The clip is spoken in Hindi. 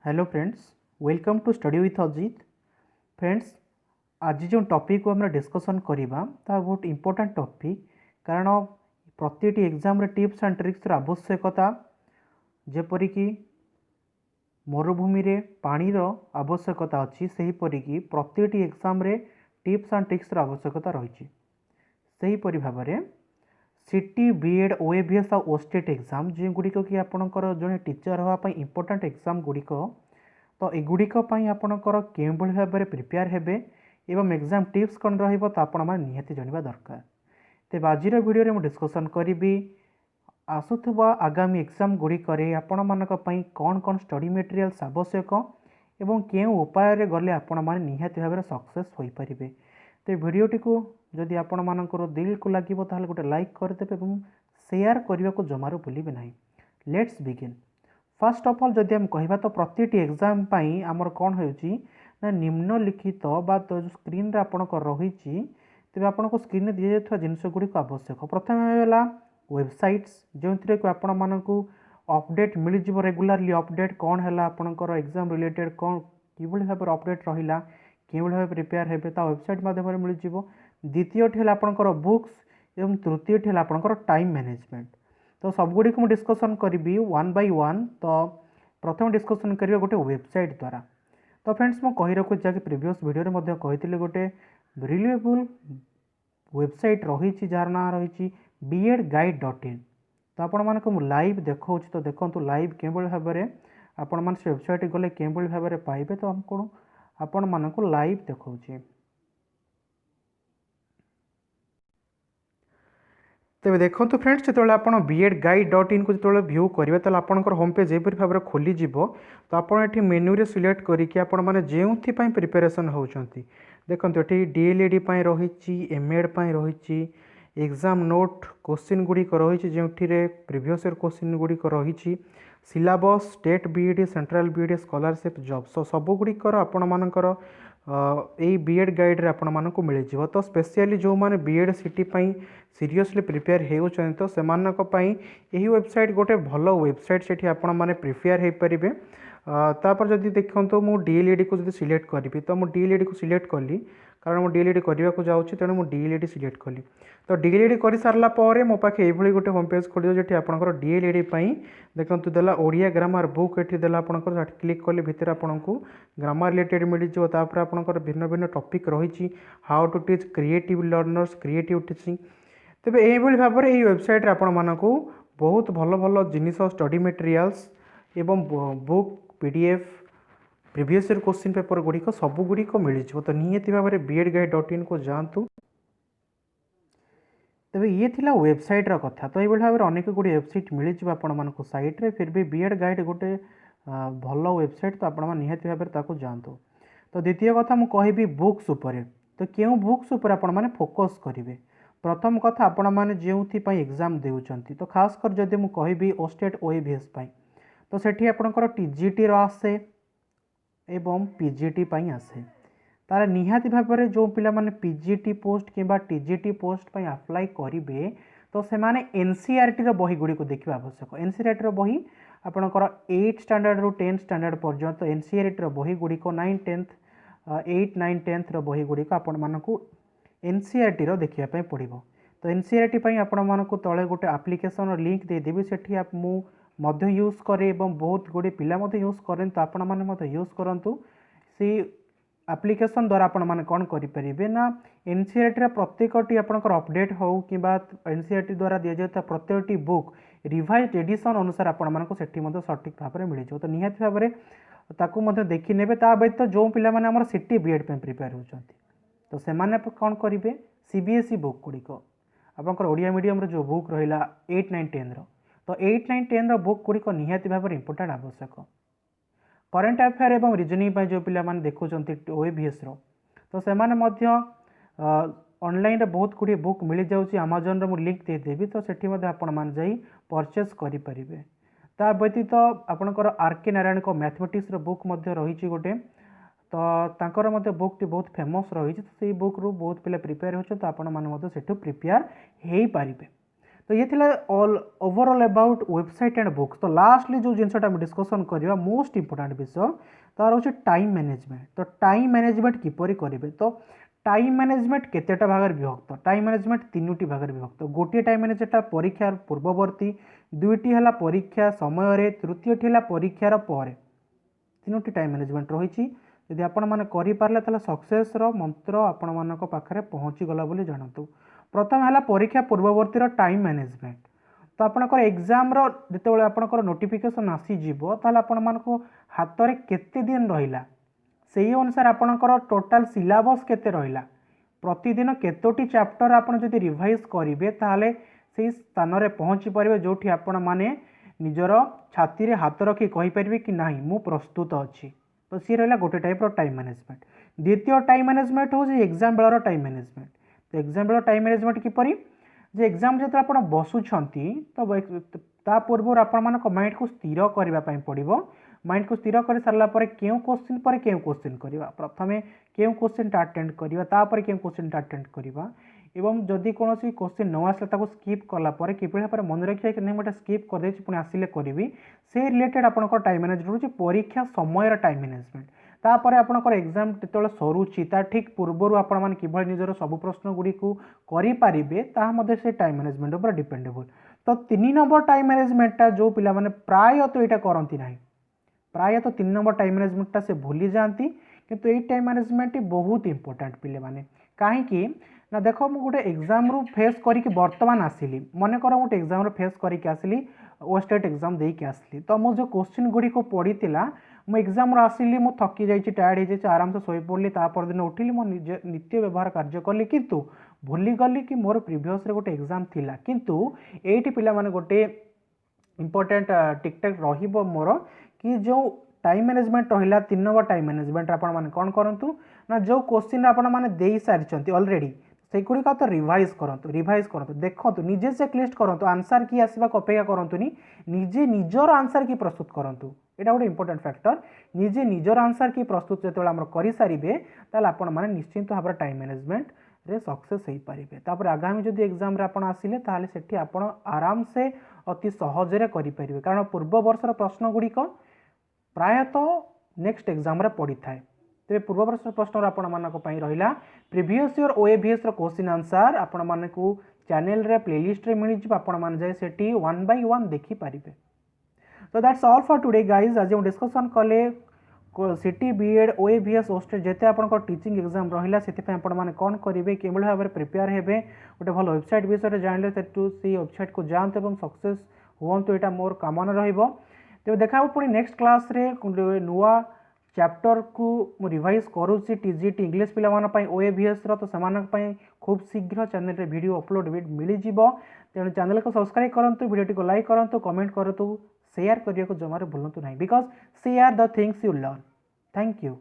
Hello friends, welcome to study with Ajit. Friends, आज जो टॉपिक को हम डिस्कसन करवा ता बहुत इंपोर्टेंट टॉपिक, कारण प्रति एग्जाम रे टिप्स एंड ट्रिक्स आवश्यकता, जेपरिक मरुभूमि रे पानीर आवश्यकता अच्छी से हीपरिक प्रति एग्जाम रे टिप्स एंड ट्रिक्स आवश्यकता रही। सेहीपरि भाव में city B.ed Oavs Osstet Exam जो गुड़िक कि आपणकर जड़े टीचर हाँपाई इंपोर्टेंट एग्जाम गुड़िक, तो युड़िकपाई आपणकर के भाव में प्रिपेयर हेबे एवं एग्जाम टिप्स कौन रहा निहाती जानवा दरकार। तेज आज वीडियो में डिस्कसन करी आसुवा आगामी एग्जाम गुड़िक आपण मानी कौन कौन स्टडी मटेरियल्स आवश्यक एवं केउ उपाय गले आपण मैंने निहाती भाव में सक्सेस हो पारे। तो वीडियोटी को जदि आपण मानकर दिल को लगे गोटे लाइक करदे और शेयर करने को जमारू भूलिए ना। Let's begin. First of all जदि हम कहवा तो प्रति एग्जाम आमर कौन हो निम्नलिखित बा तो जो स्क्रीन रे आपणक रही तेज आपन को स्क्रीन दि जाता जिनस गुड़िक आवश्यक। प्रथम है वेबसाइट्स जो थी कि आपण मानक अपडेट मिल जाव रेगुलारली अपडेट कौन है आपणकर एग्जाम रिलेटेड कौन कि भाव में अपडेट रहा कि भाव प्रिपेयर हेबे ता वेबसाइट माध्यम मिल जाव। द्वितीयटी है आपणकर बुक्स एवं तृतीयटी है आपणकर टाइम मैनेजमेंट। तो सबगुड़ी को डिस्कसन करी वन बाय वन। तो प्रथम डिस्कसन करिए गोटे वेबसाइट द्वारा। तो फ्रेंड्स मु कही रखुची जहाँकि प्रीवियस वीडियो में कही गोटे रिलायबल वेबसाइट रही जार ना रही B.ed.in। तो आपण मानक मु लाइव देखा तो देखो लाइव के भाव में आपण मान से वेबसाइट गले के भाव में पाइबे। तो हम आपण मानक लाइव देखा। तेज देखो फ्रेंड्स जो आप B.ed.in को जो व्यू करेंगे तो आपंकर होम पेज एपरी भाव में खोलीज। तो आपड़ ये मेन्यू सिलेक्ट करके आपण मैंने जो प्रिपेरेसन होती देखो ये DLED रही M.ed रही एग्जाम नोट क्वेश्चन गुड़िक रही जो प्रीवियस ईयर क्वेश्चन गुड़िक रही syllabus state B.ed central B.ed scholarship job सब गुड़िकर आपण मानकर यही B.ed गाइड रे आपण मानक मिल जाव। तो स्पेशली जो मैंने B.ed सिटी सीरियसली प्रिपेयर होती तो से यही वेबसाइट गोटे भल वेबसाइट से आपण मैंने प्रिपेयर हो पारे। तापर जदि देखो मु DLED को जब सिलेक्ट करी तो मुझे DLED को सिलेक्ट कली कारण मुझे DLED करने को जाऊँगी तेणु मुझे DLED सिलेक्ट कली। तो DLED कर सारापर मो पाखे ये गोटे होम पेज खोल जो आपंकर DLED देखो देला ओडिया ग्रामर बुक ये देला आपंकर क्लिक कले भितर आपन को ग्रामर रिलेटेड मिल जापर आपंकर भिन्न भिन्न टॉपिक रही how to teach creative learners creative teaching. तेज ये भाव में वेबसाइट आपण मानक बहुत भल भल जिनिस स्टडी मटेरियल्स एवं book PDF previous year question paper गुड़िक सब गुड़िक मिल जाव। तो निहाती भाव में B.ed.in को जातु। तेज ये थिला वेबसाइट रा कथा। तो ये भाव में अनेक गुड़ी वेबसाइट मिल जाव आपण मानक साइट रे फिर भी B.ed गाइड गोटे भल वेबसाइट। तो आपण निहाती भाव में जातु। तो द्वितीय कथा मु कहबी बुक्स उपरे। तो क्यों बुक्स उपर आपण माने फोकस करेंगे। प्रथम कथा आपण मैंने जो एग्जाम देउछंती तो खास कर जदि मु कहबी Osstet Oavs तो सेठी आपणकर TGT आसे एवं PGT आसे तार निहाती भाव में जो पिला माने PGT पोस्ट किंबा TGT पोस्ट अप्लाई करेंगे तो से माने NCERT रो बही गुड़ी को देखा आवश्यक। NCERT रो बही आपणकर 8 स्टैंडर्ड रु 10 स्टैंडर्ड पर्यंत NCERT रो बही गुड़िक 9 10th 8 9 10th रो बही गुड़िक आपण मानकु NCERT रो देखिया पड़ो। तो NCERT आपण मानक तले गोटे एप्लिकेशन लिंक देदेवी सेठी आप मु मध्य यूज करे एवं बहुत गुड़े पिला यूज करें। तो आपण मैंने यूज करूँ से एप्लिकेशन द्वारा आपण मैंने कौन करेंगे ना NCERT प्रत्येकटी आपंकर अपडेट हो कि NCERT द्वारा दि जाता प्रत्येकटी बुक रिवाइज एडिशन अनुसार आपण मानक सेठी सठिक भाव में मिल जाव। तो निहाती भाव में ताकू देखी ने व्यतीत जो पिला माने हमर सिटी B.ed प्रिपेयर होती तो से माने कौन करेंगे CBSE बुक गुड़िक आपंकर ओडिया मीडियम जो बुक रहा 8 9 10 तो 8 9 10 बुक गुड़िक निहाती भाव में इंपोर्टेंट आवश्यक। करेन्ट अफेयर एवं रिजनिंग जो पिला माने देखुं OAVs तो से ऑनलाइन बहुत गुड़े बुक मिल जाऊँगी Amazon रो लिंक देदेवी तो सेठी आपण मैंने जाई परचेज करेंगे। ता व्यतीत आपणकर RK नारायण को मैथमेटिक्स बुक रही गोटे तो तांकर मध्य बुक टी बहुत फेमस रही तो बुक रु बहुत पिला प्रिपेयर होते तो आपण मैंने सेठू प्रिपेयर हो पारे। तो ये थिला all overall about website and books. तो लास्टली जो जिनसटा हम डिस्कसन करवा मोस्ट इंपोर्टेंट विषय तार हूँ टाइम मैनेजमेंट। तो टाइम मैनेजमेंट किपरि करेंगे, तो टाइम मैनेजमेंट केतेटा भाग विभक्त, टाइम मैनेजमेंट तीनोटी भाग विभक्त। गोटे टाइम मैनेजमेंट परीक्षार पूर्ववर्ती, दुईटी है परीक्षा समय, तृतीयटी है परीक्षार पर, तीनोटी टाइम मैनेजमेंट रही। यदि आपण मैंने करें सक्सेस मंत्र आपण मान पाखे पहुँची गला बोली जानतु। प्रथम है परीक्षा पूर्ववर्ती टाइम मैनेजमेंट। तो आपणकर एग्जाम जिते आपणकर नोटिफिकेशन आसीज आपण मान हाथ में केते दिन रहा से अनुसार आपणकर टोटाल सिलेबस केते रहा, प्रतिदिन केतोटी चैप्टर आपण जदि रिवाइज करेंगे ताहले से स्थान में पहुँची पारे जो आपण मैंने निजर छाती रे हाथ रखी कहीपर कि नहीं मु प्रस्तुत अच्छी। तो सी रहा गोटे टाइप रो टाइम मैनेजमेंट। द्वितीय टाइम मैनेजमेंट हूँ एग्जाम बेलर टाइम मैनेजमेंट। तो एग्जाम बेलर टाइम मैनेजमेंट किपरि जे एग्जाम जो आप बसुंट तो पूर्व आपण माइंड को स्थिर करने पड़ो। माइंड को स्थिर कर सारा क्यों क्वेश्चन पर क्यों क्वेश्चन करवा, प्रथमे क्यों क्वेश्चन अटेंड करवा तापर क्यों क्वेश्चन अटेंड करवा, एवं जदि कौन क्वेश्चन न आसला स्किप कलापर कि भाव मन रखिए कि नहीं गोटे स्किप करदे पुणी आसिले करी से रिलेटेड आपंकर टाइम मैनेजमेंट हो परीक्षा समय टाइम मैनेजमेंट। तापर आपंकर एग्जाम जो सरुची ता ठीक पूर्वर आपण कि निजर सब प्रश्न गुड़ी को करें से टाइम मैनेजमेंट उपर डिपेंडेबल। तो 3 नंबर टाइम मैनेजमेंटा जो पिला माने प्रायतः यहाँ करती ना, प्रायतः 3 नंबर टाइम मैनेजमेंटा से भूली जाती, किंतु ये टाइम मैनेजमेंट बहुत इंपोर्टेंट पिले माने कहीं ना। देख मु गोटे एग्जाम रू फेस करी बर्तमान आसिली, मन कर गोटे एग्जाम रू फेस करके आसिली ओस्टेट एग्जाम देके आसिली, तो मो जो क्वेश्चन गुड़ी को पड़ीला मु एग्जाम रू आसिली मु थकी जाइए टायर्ड हो आराम से शोई पड़ी, तापर दिन उठिली मो नित्य व्यवहार कार्य कली किंतु भूली गली कि मोर प्रीवियस रे गोटे एग्जाम थिला। किंतु एटी पिला माने गोटे इंपोर्टेंट टिकटक रहिबो मोर कि जो टाइम मैनेजमेंट रहा 3 नंबर टाइम मैनेजमेंट आपण माने कौन करूँ ना जो क्वेश्चन आपण माने दे सारी ऑलरेडी से गुड़िक तो रिवाइज करूँ देखो निजे चेकलिस्ट करूँ आंसर की आसवा अपेक्षा करूँ निजे निजर आंसर की प्रस्तुत करूँ। यहाँ गोटे इंपोर्टेंट फैक्टर निजे निजर आंसर की प्रस्तुत जो कर सारे आपण मैंने निश्चिंत भाव टाइम मैनेजमेंट रे सक्सेस हो पारे। तापर आगामी जदि एग्जाम रे आसिले ताहले सेठी आपण आराम से अति सहजरे करें, कारण पूर्व वर्षर प्रश्न गुड़िक प्रायतः नेक्स्ट एग्जाम रे पड़ी थाए। तेज पूर्व वर्ष प्रश्न आपण मानक रहा प्रीवियस ईयर ओएवीएस क्वेश्चन आंसर आपण माने को चैनल रे प्लेलिस्ट रे मिल जिव, आपण मान जाए सेठी 1 by 1 देखि पारिबे। तो that's all for today guys. आज हम डिस्कसन कले सिटी बीएड ओएवीएस ओस्टेट जेते आपनकर टीचिंग एग्जाम रहिला सेति आपण माने कोन करिवे केमल भाव में प्रिपेयर हेबे गोटे भल वेबसाइट विषय जानले सेटू सी वेबसाइट को जानते एवं सक्सेस हुअंतु एटा मोर कामना रहिबो। तो देखा पुणी नेक्स्ट क्लास रे नुआ चैप्टर को मु रिवाइज करूँ टीजीटी इंग्लिश पिला ओएवीएस तो से खूब शीघ्र चैनल रे वीडियो अपलोड मिल जाव। तेणु चैनल को सब्सक्राइब करूँ, वीडियो को लाइक करूँ, कमेंट करूँ, शेयर करने को जमार भूलु ना, because share the things you learn. Thank you.